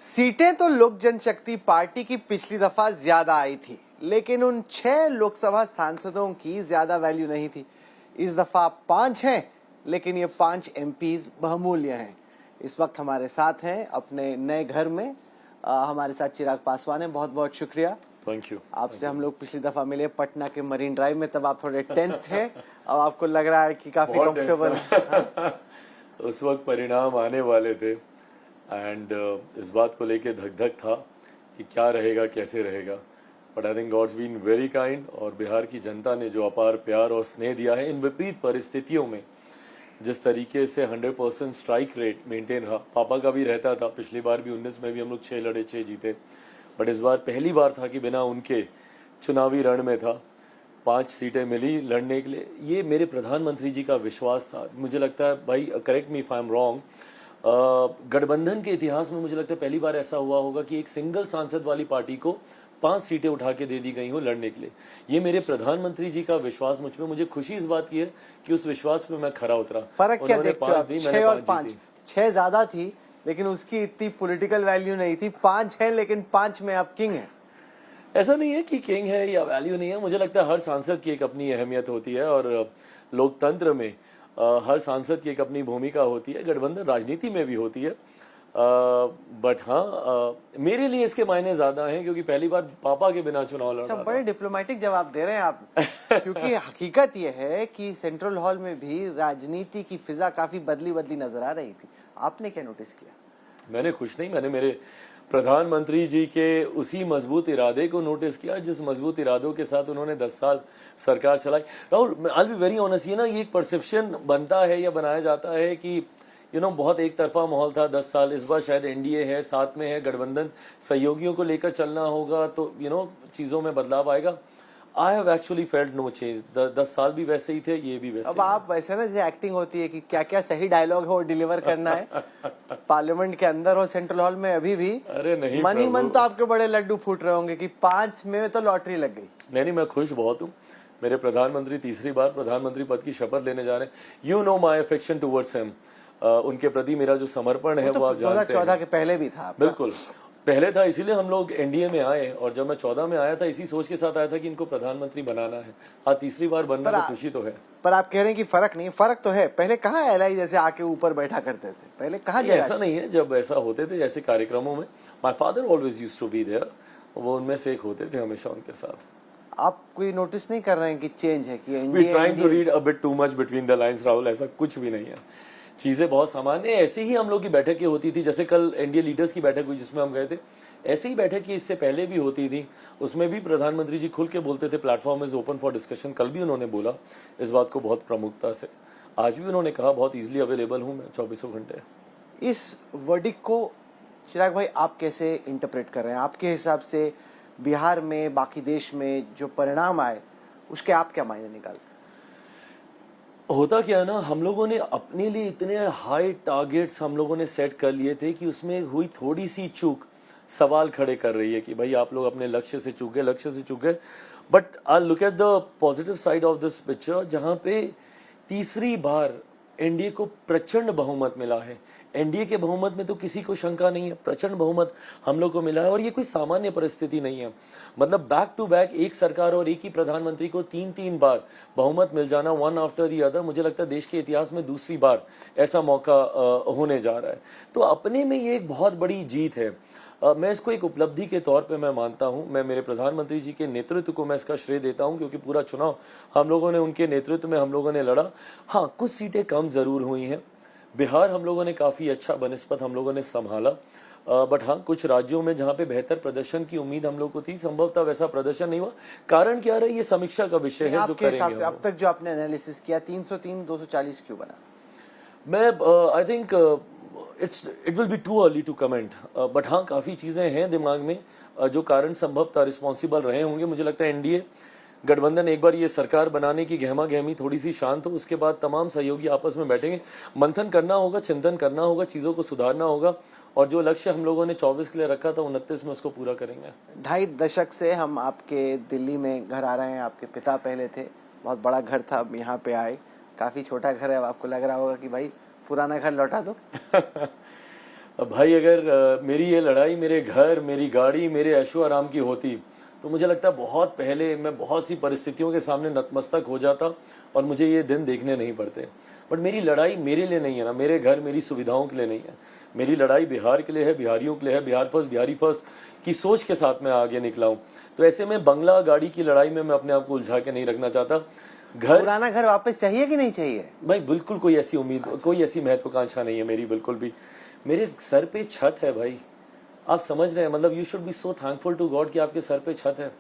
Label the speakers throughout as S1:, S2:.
S1: सीटें तो लोक जनशक्ति पार्टी की पिछली दफा ज्यादा आई थी, लेकिन उन 6 लोकसभा सांसदों की ज्यादा वैल्यू नहीं थी। इस दफा 5 हैं, लेकिन ये 5 एमपीज बहुमूल्य हैं। इस वक्त हमारे साथ हैं अपने नए घर में हमारे साथ चिराग पासवान है। बहुत बहुत शुक्रिया।
S2: Thank you.
S1: आपसे हम लोग पिछली दफा मिले पटना के मरीन ड्राइव में, तब आप थोड़े टेंस थे। अब आपको लग रहा है कि काफी कंफर्टेबल।
S2: उस वक्त परिणाम आने वाले थे एंड इस बात को लेके धक धक था कि क्या रहेगा, कैसे रहेगा। But I think God's been very kind और बिहार की जनता ने जो अपार प्यार और स्नेह दिया है इन विपरीत परिस्थितियों में, जिस तरीके से 100% स्ट्राइक रेट मेंटेन रहा। पापा का भी रहता था, पिछली बार भी 19 में भी हम लोग 6 लड़े 6 जीते, बट इस बार पहली बार था कि बिना उनके चुनावी रण में था। 5 सीटें मिली लड़ने के लिए। ये मेरे प्रधानमंत्री जी का विश्वास था। मुझे लगता है, भाई correct me if I am wrong, गठबंधन के इतिहास में मुझे लगता है पहली बार ऐसा हुआ होगा कि एक सिंगल सांसद वाली पार्टी को 5 सीटें उठा के दे दी गई हो लड़ने के लिए। ये मेरे प्रधानमंत्री जी का विश्वास मुझ पे, मुझे खुशी इस बात की है कि उस विश्वास पे मैं खरा उतरा।
S1: फर्क क्या देखते हो आप?
S2: 6
S1: और 5, 6 ज्यादा थी लेकिन उसकी इतनी पॉलिटिकल वैल्यू नहीं थी। 5 है लेकिन 5 में आप किंग हैं।
S2: ऐसा नहीं है कि किंग है या वैल्यू नहीं है। मुझे लगता है हर सांसद की एक अपनी अहमियत होती है और लोकतंत्र में हर सांसद की एक अपनी भूमिका होती है। गठबंधन राजनीति में भी होती है, बट हाँ, मेरे लिए इसके मायने ज्यादा हैं क्योंकि पहली बार पापा के बिना चुनाव लड़ रहा था।
S1: बड़े डिप्लोमेटिक जवाब दे रहे हैं आप। क्योंकि हकीकत यह है कि सेंट्रल हॉल में भी राजनीति की फिजा काफी बदली बदली नजर आ रही थी। आपने क्या नोटिस किया? मैंने
S2: कुछ नहीं, मैंने मेरे प्रधानमंत्री जी के उसी मजबूत इरादे को नोटिस किया जिस मजबूत इरादों के साथ उन्होंने 10 साल सरकार चलाई। Rahul, I will be very honest, ये ना ये एक परसेप्शन बनता है या बनाया जाता है कि बहुत एक तरफा माहौल था 10 साल। इस बार शायद एनडीए है, साथ में है गठबंधन, सहयोगियों को लेकर चलना होगा तो चीजों में बदलाव आएगा। I have actually felt no change. 10 साल भी वैसे ही थे, ये भी वैसे।
S1: अब आप वैसे ना जैसे एक्टिंग होती है कि क्या क्या सही डायलॉग हो डिलीवर करना है। पार्लियामेंट के अंदर हो, सेंट्रल हॉल में अभी भी
S2: अरे नहीं,
S1: मन ही मन तो आपके बड़े लड्डू फूट रहे होंगे कि 5 में तो लॉटरी लग गई।
S2: नहीं, मैं खुश बहुत हूँ। मेरे प्रधानमंत्री तीसरी बार प्रधानमंत्री पद की शपथ लेने जा रहे हैं। You know my affection towards him. उनके प्रति मेरा जो समर्पण है वो आप जानते हैं।
S1: 2014 के पहले भी था।
S2: बिल्कुल पहले था, इसीलिए हम लोग एनडीए में आए और जब मैं 14 में आया था इसी सोच के साथ आया था कि इनको प्रधानमंत्री बनाना है। आज तीसरी बार बनना तो खुशी तो है।
S1: पर आप कह रहे हैं कि फर्क नहीं, फर्क तो है। पहले कहाँ एलआई जैसे आके ऊपर बैठा करते थे, पहले कहाँ?
S2: ऐसा नहीं है, जब ऐसा होते थे ऐसे कार्यक्रमों में, my father always used to be there, वो उनमें से एक होते थे हमेशा उनके साथ।
S1: आप कोई नोटिस नहीं कर रहे हैं कि चेंज है कि
S2: we trying to read a bit too much between the lines? Rahul, ऐसा कुछ भी नहीं है। चीजें बहुत सामान्य ऐसे ही हम लोग की बैठकें होती थी। जैसे कल एनडीए लीडर्स की बैठक हुई जिसमें हम गए थे, ऐसी ही बैठक की इससे पहले भी होती थी। उसमें भी प्रधानमंत्री जी खुल के बोलते थे platform is open for discussion. कल भी उन्होंने बोला इस बात को बहुत प्रमुखता से। आज भी उन्होंने कहा बहुत इजीली अवेलेबल हूं मैं 24 घंटे।
S1: इस वर्डिक्ट को चिराग भाई आप कैसे इंटरप्रेट कर रहे हैं? आपके हिसाब से बिहार में, बाकी देश में जो परिणाम आए उसके आप क्या मायने निकालते?
S2: होता क्या है ना, हम लोगों ने अपने लिए इतने हाई टारगेट्स हम लोगों ने सेट कर लिए थे कि उसमें हुई थोड़ी सी चूक सवाल खड़े कर रही है कि भाई आप लोग अपने लक्ष्य से चूक गए। But I look at the positive side of this picture, जहां पे तीसरी बार एनडीए को प्रचंड बहुमत मिला है। एनडीए के बहुमत में तो किसी को शंका नहीं है, प्रचंड बहुमत हम लोग को मिला है। और ये कोई सामान्य परिस्थिति नहीं है। मतलब बैक टू बैक एक सरकार और एक ही प्रधानमंत्री को 3-3 बार बहुमत मिल जाना, वन आफ्टर दी अदर, मुझे लगता है देश के इतिहास में दूसरी बार ऐसा मौका होने जा रहा है। तो अपने में ये एक बहुत बड़ी जीत है। मैं इसको एक उपलब्धि के तौर पे मैं मानता हूं। मैं मेरे प्रधानमंत्री जी के नेतृत्व को मैं इसका श्रेय देता हूं क्योंकि पूरा चुनाव हम लोगों ने उनके नेतृत्व में हम लोगों ने लड़ा। हाँ, कुछ सीटें कम जरूर हुई हैं। बिहार हम लोगों ने काफी अच्छा बनिस्पत हम लोगों ने संभाला, बट हाँ, कुछ राज्यों में जहां पे बेहतर प्रदर्शन की उम्मीद हम लोग को थी, संभवतः वैसा प्रदर्शन नहीं हुआ। कारण क्या रहा, ये समीक्षा का विषय है जो करेंगे।
S1: अब तक जो आपने एनालिसिस किया, 303 240 क्यों बना?
S2: मैं I think it will be too early to comment, but हाँ, काफ़ी चीज़ें हैं दिमाग में जो कारण संभवतः रिस्पॉन्सिबल रहे होंगे। मुझे लगता है एनडीए गठबंधन एक बार ये सरकार बनाने की गहमा गहमी थोड़ी सी शांत हो, उसके बाद तमाम सहयोगी आपस में बैठेंगे, मंथन करना होगा, चिंतन करना होगा, चीज़ों को सुधारना होगा और जो लक्ष्य हम लोगों ने 24 के लिए रखा था 29 में उसको पूरा करेंगे।
S1: 2.5 दशक से हम आपके दिल्ली में घर आ रहे हैं। आपके पिता पहले थे, बहुत बड़ा घर था, अब यहाँ पे आए, काफ़ी छोटा घर है। अब आपको लग रहा होगा कि भाई पुराना घर लौटा दो।
S2: अब भाई अगर मेरी ये लड़ाई मेरे घर, मेरी गाड़ी, मेरे ऐशो आराम की होती तो मुझे लगता है बहुत पहले मैं बहुत सी परिस्थितियों के सामने नतमस्तक हो जाता और मुझे ये दिन देखने नहीं पड़ते। बट मेरी लड़ाई मेरे लिए नहीं है ना, मेरे घर मेरी सुविधाओं के लिए नहीं है। मेरी लड़ाई बिहार के लिए है, बिहारियों के लिए है, बिहार फर्स्ट, बिहारी फर्स्ट की सोच के साथ मैं आगे निकला हूँ। तो ऐसे में बंगला गाड़ी की लड़ाई में मैं अपने आप को उलझा के नहीं रखना चाहता। घर,
S1: पुराना घर वापस चाहिए कि नहीं चाहिए?
S2: भाई बिल्कुल कोई ऐसी उम्मीद, कोई ऐसी महत्वाकांक्षा नहीं है मेरी, बिल्कुल भी। मेरे सर पे छत है भाई, आप समझ रहे हैं, मतलब you should be so thankful to God कि आपके सर पे छत है।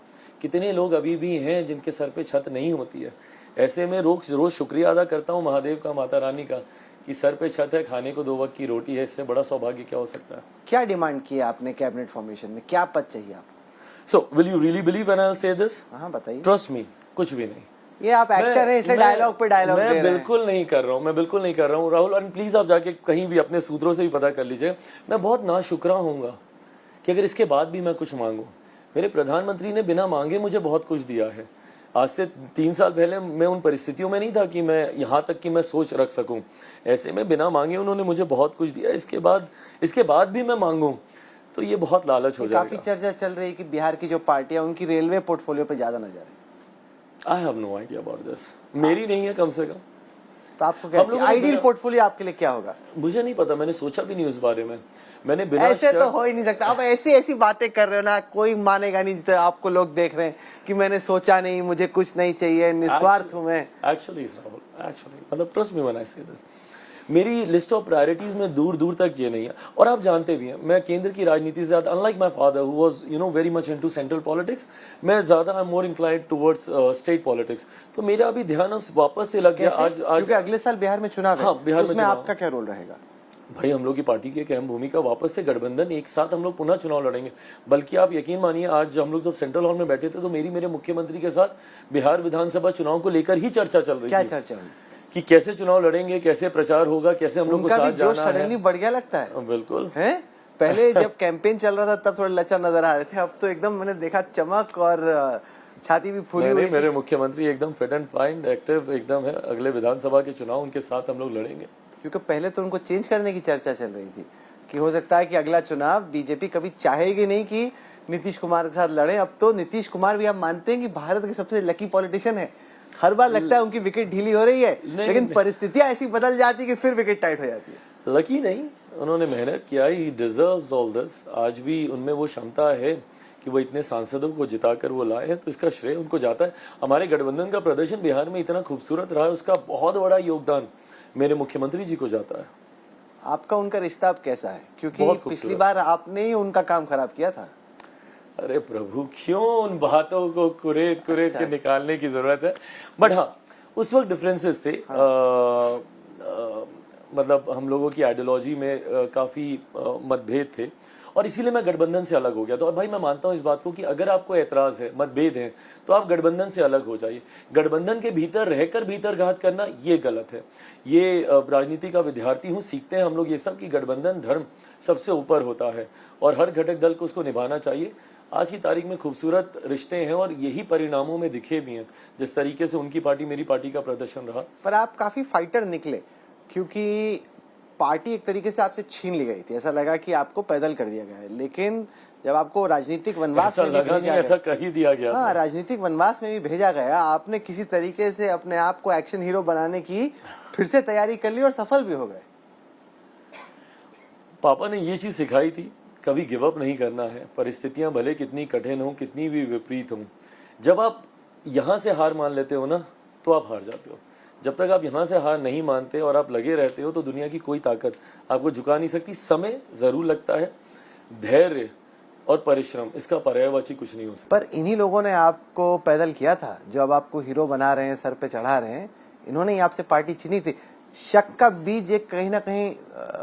S2: कितने लोग अभी भी हैं जिनके सर पे छत नहीं होती है। ऐसे में रोज शुक्रिया अदा करता हूँ महादेव का, माता रानी का, कि सर पे छत है, खाने को 2 वक्त की रोटी है। इससे बड़ा सौभाग्य क्या हो सकता है?
S1: क्या डिमांड की है आपने कैबिनेट फॉर्मेशन में? क्या पद चाहिए आपको?
S2: So will you really believe when I से दिस?
S1: हाँ बताइए।
S2: ट्रस्ट मी, कुछ भी नहीं।
S1: ये आप एक्टर हैं इसलिए डायलॉग पे डायलॉग दे रहे हैं।
S2: मैं बिल्कुल नहीं कर रहा हूँ, मैं बिल्कुल नहीं कर रहा हूँ राहुल। और प्लीज आप जाके कहीं भी अपने सूत्रों से भी पता कर लीजिए, मैं बहुत नाशुक्रा होऊंगा कि अगर इसके बाद भी मैं कुछ मांगू। मेरे प्रधानमंत्री ने बिना मांगे मुझे बहुत कुछ दिया है। आज से 3 साल पहले मैं उन परिस्थितियों में नहीं था कि मैं यहाँ तक कि मैं सोच रख सकूं। ऐसे में बिना मांगे उन्होंने मुझे बहुत कुछ दिया। इसके बाद भी मैं मांगूं तो ये बहुत लालच हो जाएगा।
S1: काफी चर्चा चल रही है कि बिहार की जो पार्टियां उनकी रेलवे पोर्टफोलियो पे ज्यादा नजर है।
S2: I have no idea about this, मेरी नहीं है कम से कम।
S1: तो आपको क्या आइडियल पोर्टफोलियो आपके लिए क्या होगा?
S2: मुझे नहीं पता, मैंने सोचा भी नहीं उस बारे में। मैंने बिना
S1: ऐसे तो हो ही नहीं सकता। आप ऐसी बातें कर रहे हो ना, कोई मानेगा नहीं। तो आपको लोग देख रहे हैं कि मैंने सोचा नहीं, मुझे कुछ नहीं चाहिए, निस्वार्थ हूं मैं।
S2: एक्चुअली मतलब ट्रस्ट मी व्हेन आई से दिस, मेरी लिस्ट ऑफ प्रायोरिटीज में दूर दूर तक ये नहीं है। और आप जानते भी हैं मैं केंद्र की राजनीति से ज्यादा, unlike my father who was very much into central politics, मैं ज्यादा I am more inclined towards state politics. तो मेरा अभी ध्यान अब वापस से लग गया। आज
S1: क्योंकि अगले साल बिहार में चुनाव है।
S2: हाँ, बिहार में
S1: उसमें आपका क्या रोल रहेगा?
S2: भाई हम लोग की पार्टी की एक अहम भूमिका, वापस से गठबंधन, एक साथ हम लोग पुनः चुनाव लड़ेंगे। बल्कि आप यकीन मानिए, आज हम लोग जब सेंट्रल हॉल में बैठे थे तो मेरे मुख्यमंत्री के साथ बिहार विधानसभा चुनाव को लेकर ही चर्चा चल रही थी।
S1: क्या चर्चा हुई?
S2: कि कैसे चुनाव लड़ेंगे, कैसे प्रचार होगा, कैसे हम लोग को साथ जाना है।
S1: सडनली बढ़ गया लगता है।
S2: बिल्कुल
S1: है। पहले जब कैंपेन चल रहा था तब थोड़े लचर नजर आ रहे थे, अब तो एकदम मैंने देखा चमक और छाती भी फूली हुई।
S2: मेरे मुख्यमंत्री एकदम फिट एंड फाइन, एक्टिव एकदम है। अगले विधानसभा के चुनाव उनके साथ हम लोग लड़ेंगे।
S1: क्योंकि पहले तो उनको चेंज करने की चर्चा चल रही थी कि हो सकता है कि अगला चुनाव बीजेपी कभी चाहेगी नहीं कि नीतीश कुमार के साथ लड़े। अब तो नीतीश कुमार भी आप मानते हैं कि भारत के सबसे लकी पॉलिटिशियन है। हर बार लगता है उनकी विकेट ढीली हो रही है, लेकिन परिस्थितियां ऐसी बदल जाती है कि फिर विकेट टाइट हो जाती है।
S2: लकी नहीं, उन्होंने मेहनत किया, ही डिजर्व्स ऑल दिस। आज भी उनमें वो क्षमता है कि वो इतने सांसदों को जिताकर वो लाए हैं, तो इसका श्रेय उनको जाता है। हमारे गठबंधन का प्रदर्शन बिहार में इतना खूबसूरत रहा है, उसका बहुत बड़ा योगदान मेरे मुख्यमंत्री जी को जाता है।
S1: आपका उनका रिश्ता अब कैसा है? क्योंकि पिछली बार आपने ही उनका काम खराब किया था।
S2: अरे प्रभु, क्यों उन बातों को कुरेद के निकालने की जरूरत है? बट हाँ, उस वक्त डिफरेंसेस थे। मतलब हम लोगों की आइडियोलॉजी में काफी मतभेद थे और इसीलिए मैं गठबंधन से अलग हो गया। तो और भाई मैं मानता हूं इस बात को कि अगर आपको एतराज है, मतभेद है, तो आप गठबंधन से अलग हो जाइए। गठबंधन के भीतर रहकर भीतरघात करना ये गलत है। ये राजनीति का विद्यार्थी हूं, सीखते हैं हम लोग ये सब कि गठबंधन धर्म सबसे ऊपर होता है और हर घटक दल को उसको निभाना चाहिए। आज की तारीख में खूबसूरत रिश्ते हैं और यही परिणामों में दिखे भी हैं, जिस तरीके से उनकी पार्टी मेरी पार्टी का प्रदर्शन रहा।
S1: पर आप काफी फाइटर निकले, क्योंकि पार्टी एक तरीके से आपसे छीन ली गई थी। ऐसा लगा कि आपको पैदल कर दिया गया है, लेकिन जब आपको राजनीतिक वनवास में
S2: ऐसा कह दिया गया।
S1: हाँ, राजनीतिक वनवास में भी भेजा गया, आपने किसी तरीके से अपने आप को एक्शन हीरो बनाने की फिर से तैयारी कर ली और सफल भी हो गए।
S2: पापा ने ये चीज सिखाई थी, कभी गिव अप नहीं करना है। परिस्थितियां भले कितनी कठिन हो, कितनी भी विपरीत हो, जब आप यहां से हार मान लेते हो ना, तो आप हार जाते हो। जब तक आप यहां से हार नहीं मानते और आप लगे रहते हो, तो दुनिया की कोई ताकत आपको झुका नहीं सकती। समय जरूर लगता है, धैर्य और परिश्रम, इसका पर्यायवाची कुछ नहीं हो सकता।
S1: पर इन्हीं लोगों ने आपको पैदल किया था, जो अब आपको हीरो बना रहे हैं, सर पे चढ़ा रहे हैं। इन्होंने ही आपसे पार्टी छीनी थी। शक का बीज एक कहीं ना कहीं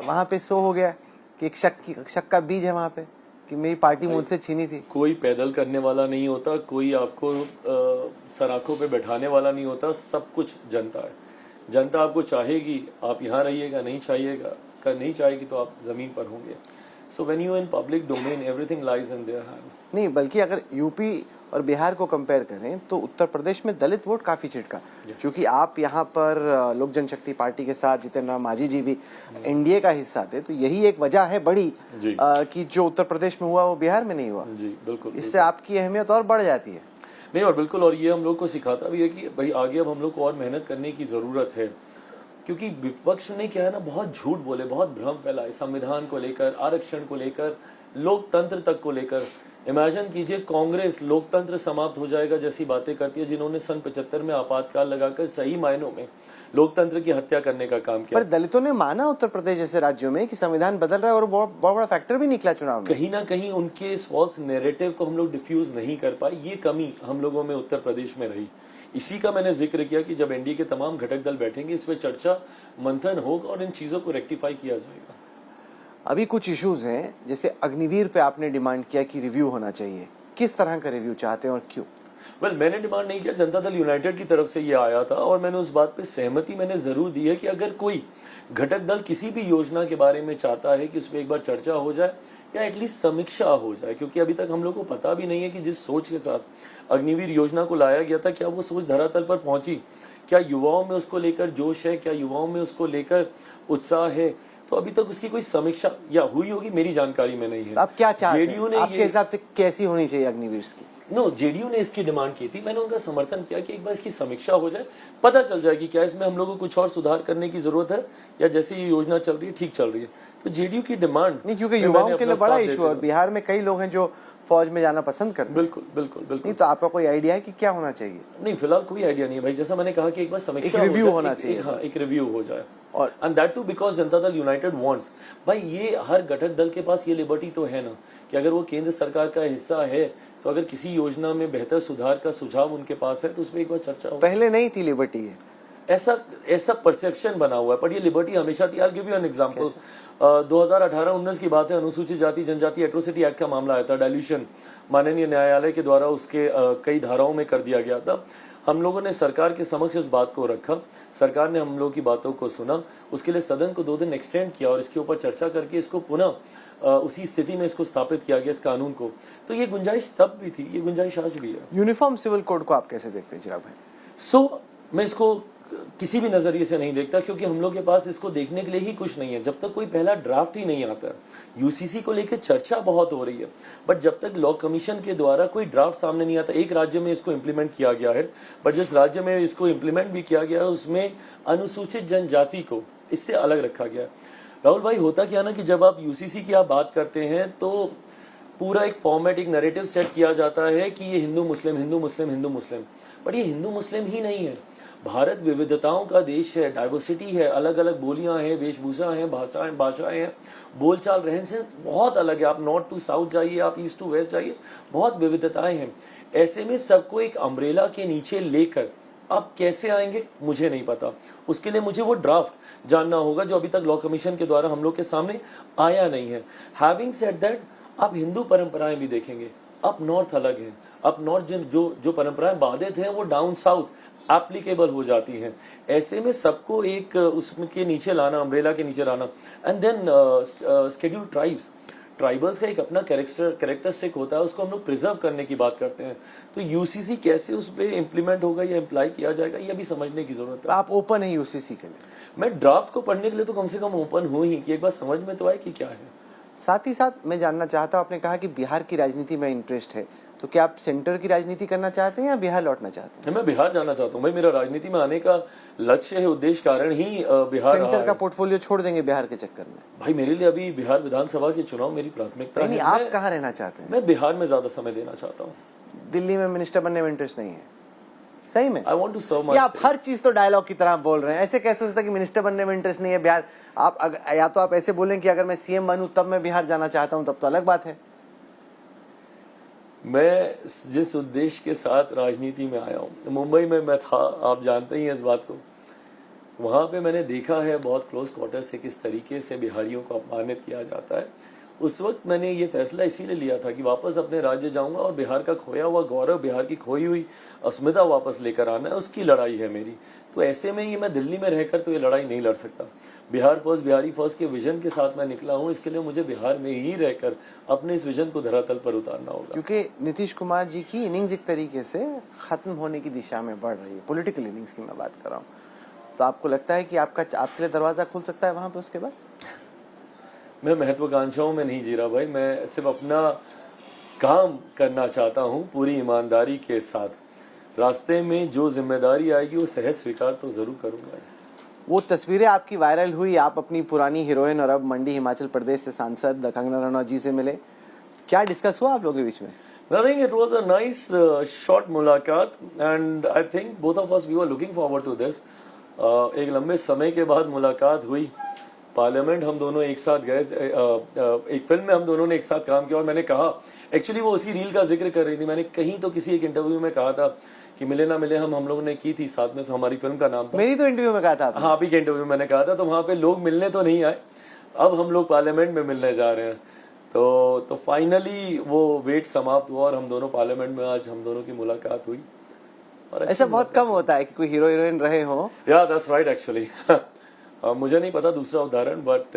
S1: वहां पे सो हो गया कि एक शक का बीज है वहां पे कि मेरी पार्टी मुझसे छीनी थी।
S2: कोई पैदल करने वाला नहीं होता, कोई आपको सराखों पे बैठाने वाला नहीं होता। सब कुछ जनता है। जनता आपको चाहेगी, आप यहाँ रहिएगा, नहीं चाहिएगा, नहीं चाहेगी तो आप जमीन पर होंगे। So when you in public domain, everything lies in their hand.
S1: नहीं, बल्कि अगर यूपी और बिहार को कंपेयर करें तो उत्तर प्रदेश में दलित वोट काफी छिटका, क्योंकि आप यहाँ पर लोक जनशक्ति पार्टी के साथ जितेंद्र राम मांझी जी भी एनडीए का हिस्सा थे, तो यही एक वजह है बड़ी कि जो उत्तर प्रदेश में हुआ वो बिहार में नहीं हुआ।
S2: जी बिल्कुल,
S1: इससे आपकी अहमियत और बढ़ जाती है।
S2: नहीं, और बिल्कुल, और ये हम लोग को सिखाता भी है कि भाई आगे अब हम लोग को और मेहनत करने की जरूरत है, क्योंकि विपक्ष ने क्या है ना, बहुत झूठ बोले, बहुत भ्रम फैलाए संविधान को लेकर, आरक्षण को लेकर, लोकतंत्र तक को लेकर। इमेजिन कीजिए कांग्रेस लोकतंत्र समाप्त हो जाएगा जैसी बातें करती है, जिन्होंने सन 75 में आपातकाल लगाकर सही मायनों में लोकतंत्र की हत्या करने का काम किया।
S1: पर दलितों ने माना उत्तर प्रदेश जैसे राज्यों में कि संविधान बदल रहा है, और बहुत बड़ा फैक्टर भी निकला चुनाव में।
S2: कहीं ना कहीं उनके इस फॉल्स नैरेटिव को हम लोग डिफ्यूज नहीं कर पाए, ये कमी हम लोगों में उत्तर प्रदेश में रही। इसी का मैंने जिक्र किया कि जब एनडीए के तमाम घटक दल बैठेंगे, इस पे चर्चा मंथन होगा और इन चीजों को रेक्टिफाई किया जाएगा।
S1: अभी कुछ इश्यूज हैं, जैसे अग्निवीर पे आपने डिमांड किया कि रिव्यू होना चाहिए, किस तरह का रिव्यू चाहते हैं और क्यों?
S2: मैंने डिमांड नहीं किया, जनता दल यूनाइटेड की तरफ से ये आया था, और मैंने उस बात पे सहमति मैंने जरूर दी है कि अगर कोई घटक दल किसी भी योजना के बारे में चाहता है कि उस पर एक बार चर्चा हो जाए या एटलीस्ट समीक्षा हो जाए, क्योंकि अभी तक हम लोग को पता भी नहीं है कि जिस सोच के साथ अग्निवीर योजना को लाया गया था, क्या वो सोच धरातल पर पहुंची, क्या युवाओं में उसको लेकर जोश है, क्या युवाओं में उसको लेकर उत्साह है। तो अभी तक उसकी कोई समीक्षा या हुई होगी मेरी जानकारी में नहीं है।
S1: आप क्या चाहते हैं?
S2: जेडीयू ने
S1: आपके हिसाब से कैसी होनी चाहिए अग्निवीर की?
S2: जेडीयू ने इसकी डिमांड की थी, मैंने उनका समर्थन किया कि एक बार इसकी समीक्षा हो जाए, पता चल जाए कि क्या इसमें हम लोगों को कुछ और सुधार करने की जरूरत है या जैसी ये योजना चल रही है ठीक चल रही है। तो जेडीयू की डिमांड
S1: नहीं, क्योंकि युवाओं के लिए बड़ा इशू है और बिहार में कई लोग हैं जो फौज में जाना पसंद करते हैं।
S2: बिल्कुल बिल्कुल बिल्कुल।
S1: नहीं, तो आपका कोई आइडिया है कि क्या होना चाहिए?
S2: नहीं, फिलहाल कोई आइडिया नहीं है भाई, जैसा मैंने कहा कि एक बार समीक्षा
S1: रिव्यू होना चाहिए।
S2: हाँ, एक रिव्यू हो जाए,
S1: और
S2: and that to because Janata Dal United wants. भाई ये हर घटक दल के पास ये लिबर्टी तो है ना कि अगर वो केंद्र सरकार का हिस्सा है तो अगर किसी योजना में बेहतर सुधार का सुझाव उनके पास है तो उस पर एक बार चर्चा हो।
S1: पहले नहीं थी लिबर्टी है,
S2: ऐसा परसेप्शन बना हुआ है, पर ये लिबर्टी हमेशा थी। I will give you an example. 2018-19 की बात है, अनुसूचित जाति जनजाति एट्रोसिटी एक्ट का मामला आया था, डायल्यूशन माननीय न्यायालय के द्वारा उसके कई धाराओं में कर दिया गया था। हम लोगों ने सरकार के समक्ष इस बात को रखा, सरकार ने हम लोगों की बातों को सुना, उसके लिए सदन को 2 दिन एक्सटेंड किया और इसके ऊपर चर्चा करके इसको पुनः उसी स्थिति में इसको स्थापित किया गया इस कानून को। तो ये गुंजाइश तब भी थी, ये गुंजाइश आज भी है।
S1: यूनिफॉर्म सिविल कोड को आप कैसे देखते हैं चिराग भाई?
S2: मैं इसको किसी भी नजरिए से नहीं देखता, क्योंकि हम लोग के पास इसको देखने के लिए ही कुछ नहीं है। जब तक कोई पहला ड्राफ्ट ही नहीं आता, यूसीसी को लेकर चर्चा बहुत हो रही है, बट जब तक लॉ कमीशन के द्वारा कोई ड्राफ्ट सामने नहीं आता। एक राज्य में इसको इम्प्लीमेंट किया गया है, बट जिस राज्य में इसको इम्प्लीमेंट भी किया गया है उसमें अनुसूचित जनजाति को इससे अलग रखा गया। राहुल भाई, होता क्या ना कि जब आप यूसीसी की आप बात करते हैं तो पूरा एक फॉर्मेट, एक नैरेटिव सेट किया जाता है कि ये हिंदू मुस्लिम हिंदू मुस्लिम हिंदू मुस्लिम, बट ये हिंदू मुस्लिम ही नहीं है। भारत विविधताओं का देश है, डाइवर्सिटी है, अलग अलग बोलियां हैं, वेशभूषा हैं, भाषाएं हैं, बोलचाल रहन सहन बहुत अलग है। आप नॉर्थ टू साउथ जाइए, आप ईस्ट टू वेस्ट जाइए, बहुत विविधताएं हैं। ऐसे में सबको एक अम्ब्रेला के नीचे लेकर आप कैसे आएंगे मुझे नहीं पता। उसके लिए मुझे वो ड्राफ्ट जानना होगा जो अभी तक लॉ कमीशन के द्वारा हम लोग के सामने आया नहीं है। हैविंग सेड दैट, आप हिंदू परंपराएं भी देखेंगे, अप नॉर्थ अलग है। अप नॉर्थ जो परंपराएं बाधित हैं वो डाउन साउथ एप्लीकेबल हो जाती हैं। ऐसे में सबको एक उसके नीचे लाना, अम्ब्रेला के नीचे लाना। And then scheduled tribes, tribals का एक अपना कैरेक्टरिस्टिक होता है, उसको हम लोग प्रिजर्व करने की बात करते हैं। तो यूसीसी कैसे उस पर इम्प्लीमेंट होगा या इम्प्लाई किया जाएगा, ये भी समझने की जरूरत है।
S1: आप ओपन है यूसीसी के लिए?
S2: मैं ड्राफ्ट को पढ़ने के लिए तो कम से कम ओपन हूँ ही, कि एक बार समझ में तो आए कि क्या है।
S1: साथ ही साथ मैं जानना चाहता हूँ, आपने कहा कि बिहार की राजनीति में इंटरेस्ट है, तो क्या आप सेंटर की राजनीति करना चाहते हैं या बिहार लौटना चाहते हैं?
S2: मैं बिहार जाना चाहता हूँ भाई, मेरा राजनीति में आने का लक्ष्य है, उद्देश्य कारण ही बिहार रहा
S1: सेंटर का पोर्टफोलियो छोड़ देंगे बिहार के चक्कर में?
S2: भाई मेरे लिए अभी बिहार विधानसभा के चुनाव मेरी प्राथमिकता है।
S1: आप कहाँ रहना चाहते हैं?
S2: मैं बिहार में ज्यादा समय देना चाहता हूँ।
S1: दिल्ली में मिनिस्टर बनने में इंटरेस्ट नहीं है? सही में?
S2: I want to serve my
S1: आप हर चीज तो डायलॉग की तरह बोल रहे हैं, ऐसे कैसे हो सकता है कि मिनिस्टर बनने में इंटरेस्ट नहीं है बिहार? आप या तो आप ऐसे बोलें कि अगर मैं सीएम बनूं तब मैं बिहार जाना चाहता हूं, तब तो अलग बात है।
S2: मैं जिस उद्देश्य के साथ राजनीति में आया हूँ, मुंबई में मैं था, आप जानते ही हैं इस बात को। वहां पे मैंने देखा है बहुत क्लोज क्वार्टर से किस तरीके से बिहारियों को अपमानित किया जाता है। उस वक्त मैंने ये फैसला इसीलिए लिया था कि वापस अपने राज्य जाऊंगा और बिहार का खोया हुआ गौरव, बिहार की खोई हुई अस्मिता वापस लेकर आना है, उसकी लड़ाई है मेरी। तो ऐसे में ये मैं दिल्ली में रहकर तो ये लड़ाई नहीं लड़ सकता। बिहार फर्स्ट, बिहारी फर्स्ट के विजन के साथ मैं निकला हूँ, इसके लिए मुझे बिहार में ही रहकर अपने इस विजन को धरातल पर उतारना होगा।
S1: क्योंकि नीतीश कुमार जी की इनिंग्स एक तरीके से खत्म होने की दिशा में बढ़ रही है, पॉलिटिकल इनिंग्स की मैं बात कर रहा हूँ, तो आपको लगता है कि आपके लिए दरवाजा खुल सकता है वहां पे उसके बाद?
S2: मैं महत्वाकांक्षाओं में नहीं जी रहा भाई, मैं सिर्फ अपना काम करना चाहता हूँ पूरी ईमानदारी के साथ। रास्ते में जो जिम्मेदारी आएगी वो सहज स्वीकार तो जरूर करूंगा।
S1: वो तस्वीरें आपकी वायरल हुई, आप अपनी पुरानी हीरोइन और अब मंडी हिमाचल प्रदेश से सांसद कंगना रनौत जी से मिले, क्या डिस्कस हुआ आप लोगों के बीच में?
S2: Nothing, it was a nice short मुलाकात and I think both of us we were looking forward to this. एक लंबे समय के बाद मुलाकात हुई। पार्लियामेंट हम दोनों एक साथ गए, एक फिल्म में हम दोनों ने एक साथ काम किया और मैंने कहा, एक्चुअली वो उसी रील का जिक्र कर रही थी, मैंने कहीं तो किसी एक इंटरव्यू में कहा था कि मिले ना मिले हम लोगों ने की थी साथ में, तो हमारी फिल्म का नाम था।
S1: मेरी तो इंटरव्यू में कहा था आपने।
S2: हाँ, अभी के इंटरव्यू में मैंने कहा था, तो वहां पे लोग मिलने तो नहीं आए, अब हम लोग पार्लियामेंट में मिलने जा रहे हैं। तो फाइनली वो वेट समाप्त हुआ और हम दोनों पार्लियामेंट में आज हम दोनों की मुलाकात हुई। और
S1: ऐसा बहुत कम होता है कि कोई हीरो हीरोइन रहे हो।
S2: या दैट्स राइट एक्चुअली। मुझे नहीं पता दूसरा उदाहरण, बट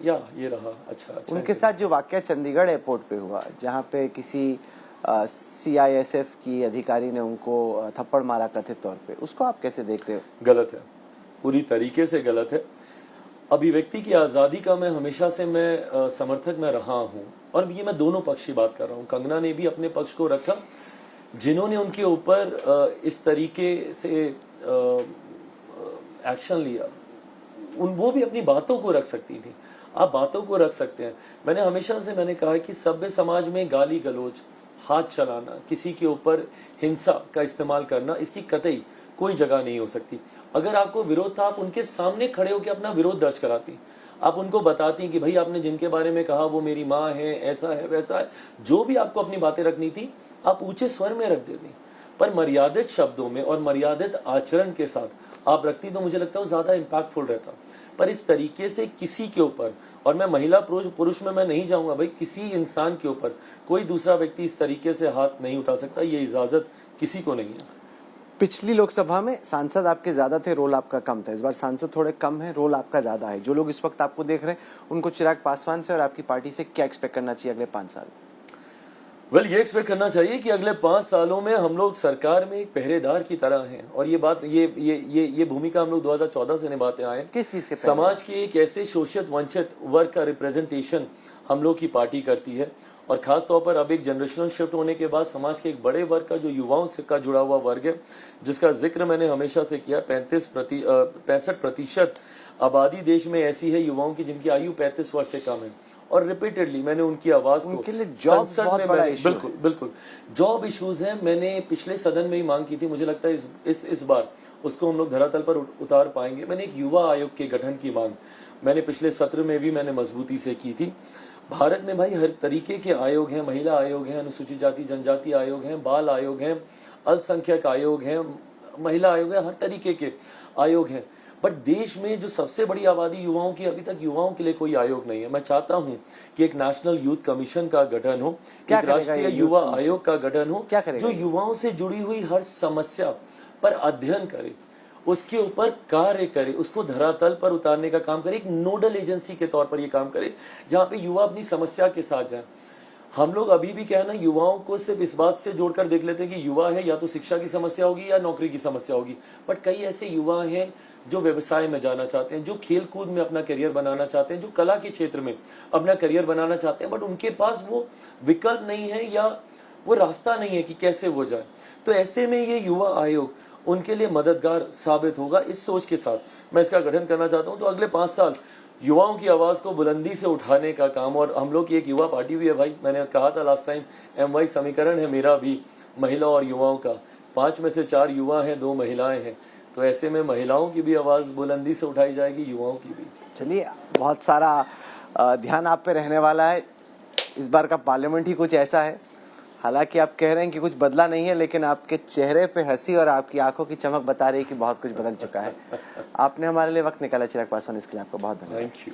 S2: या ये रहा अच्छा।
S1: उनके साथ जो वाकया चंडीगढ़ एयरपोर्ट पे हुआ, जहाँ पे किसी CISF की अधिकारी ने उनको थप्पड़ मारा कथित तौर पे, उसको आप कैसे देखते हो?
S2: गलत है, पूरी तरीके से गलत है। अभिव्यक्ति की आज़ादी का मैं हमेशा से समर्थक में रहा हूँ, और ये मैं दोनों पक्ष की बात कर रहा हूँ। कंगना ने भी अपने पक्ष को रखा, जिन्होंने उनके ऊपर इस तरीके से एक्शन लिया, वो भी अपनी बातों को रख सकती थी। आप बातों को रख सकते हैं। मैंने हमेशा से कहा कि सभ्य समाज में गाली गलौज, हाथ चलाना, किसी के ऊपर हिंसा का इस्तेमाल करना, इसकी कतई कोई जगह नहीं हो सकती। अगर आपको विरोध था, आप उनके सामने खड़े होकर अपना विरोध दर्ज कराती, आप उनको बताती कि भाई आपने जिनके बारे में कहा वो मेरी माँ है, ऐसा है वैसा है, जो भी आपको अपनी बातें रखनी थी आप ऊंचे स्वर में रख देती, पर मर्यादित शब्दों में और मर्यादित आचरण के साथ आप रखती, तो मुझे लगता है वो ज्यादा इम्पैक्टफुल रहता। पर इस तरीके से किसी के ऊपर, और मैं महिला पुरुष में मैं नहीं जाऊंगा भाई, किसी इंसान के ऊपर कोई दूसरा व्यक्ति इस तरीके से हाथ नहीं उठा सकता, ये इजाजत किसी को नहीं है।
S1: पिछली लोकसभा में सांसद आपके ज्यादा थे, रोल आपका कम था। इस बार सांसद थोड़े कम है, रोल आपका ज्यादा है। जो लोग इस वक्त आपको देख रहे हैं, उनको चिराग पासवान से और आपकी पार्टी से क्या एक्सपेक्ट करना चाहिए अगले 5 साल?
S2: ये एक्सपेक्ट करना चाहिए कि अगले 5 सालों में हम लोग सरकार में एक पहरेदार की तरह हैं, और ये बात ये भूमिका हम लोग 2014 से निभाते आए।
S1: किस चीज के?
S2: समाज के एक ऐसे शोषित वंचित वर्ग का रिप्रेजेंटेशन हम लोग की पार्टी करती है, और खास तौर पर अब एक जनरेशनल शिफ्ट होने के बाद समाज के एक बड़े वर्ग का, जो युवाओं से का जुड़ा हुआ वर्ग है, जिसका जिक्र मैंने हमेशा से किया। 65% आबादी देश में ऐसी है युवाओं की जिनकी आयु 35 वर्ष से कम है, और रिपीटेडली मैंने उनकी आवाज को संसद में बिल्कुल जॉब इश्यूज हैं, मैंने पिछले सदन में ही मांग की थी। मुझे लगता है इस बार उसको हम लोग धरातल पर उतार पाएंगे। मैंने एक युवा आयोग के गठन की मांग मैंने पिछले सत्र में भी मैंने मजबूती से की थी। भारत में भाई हर तरीके के आयोग हैं, महिला आयोग हैं, अनुसूचित जाति जनजाति आयोग हैं, बाल आयोग हैं, अल्पसंख्यक आयोग हैं, महिला आयोग है, हर तरीके के आयोग हैं। बट देश में जो सबसे बड़ी आबादी युवाओं की, अभी तक युवाओं के लिए कोई आयोग नहीं है। मैं चाहता हूं कि एक नेशनल यूथ कमीशन का गठन हो, एक राष्ट्रीय युवा आयोग का गठन हो, जो युवाओं से जुड़ी हुई हर समस्या पर अध्ययन करे, उसके ऊपर कार्य करे, उसको धरातल पर उतारने का काम करे, एक नोडल एजेंसी के तौर पर ये काम करे, जहां पे युवा अपनी समस्या के साथ जाए। हम लोग अभी भी क्या है ना, युवाओं को सिर्फ इस बात से जोड़कर देख लेते हैं कि युवा है या तो शिक्षा की समस्या होगी या नौकरी की समस्या होगी। बट कई ऐसे युवा हैं जो व्यवसाय में जाना चाहते हैं, जो खेल कूद में अपना करियर बनाना चाहते हैं, जो कला के क्षेत्र में अपना करियर बनाना चाहते हैं, बट उनके पास वो विकल्प नहीं है या वो रास्ता नहीं है कि कैसे वो जाए। तो ऐसे में ये युवा आयोग उनके लिए मददगार साबित होगा। इस सोच के साथ मैं इसका गठन करना चाहता हूँ। तो अगले 5 साल युवाओं की आवाज को बुलंदी से उठाने का काम, और हम लोग की एक युवा पार्टी भी है भाई, मैंने कहा था लास्ट टाइम, MY समीकरण है मेरा भी महिला और युवाओं का। 5 में से 4 युवा हैं, 2 महिलाएं हैं। तो ऐसे में महिलाओं की भी आवाज बुलंदी से उठाई जाएगी, युवाओं की भी।
S1: चलिए, बहुत सारा ध्यान आप पे रहने वाला है। इस बार का पार्लियामेंट ही कुछ ऐसा है। हालांकि आप कह रहे हैं कि कुछ बदला नहीं है, लेकिन आपके चेहरे पे हंसी और आपकी आंखों की चमक बता रही है कि बहुत कुछ बदल चुका है। आपने हमारे लिए वक्त निकाला चिराग पासवान, इसके लिए आपका बहुत धन्यवाद।
S2: Thank you.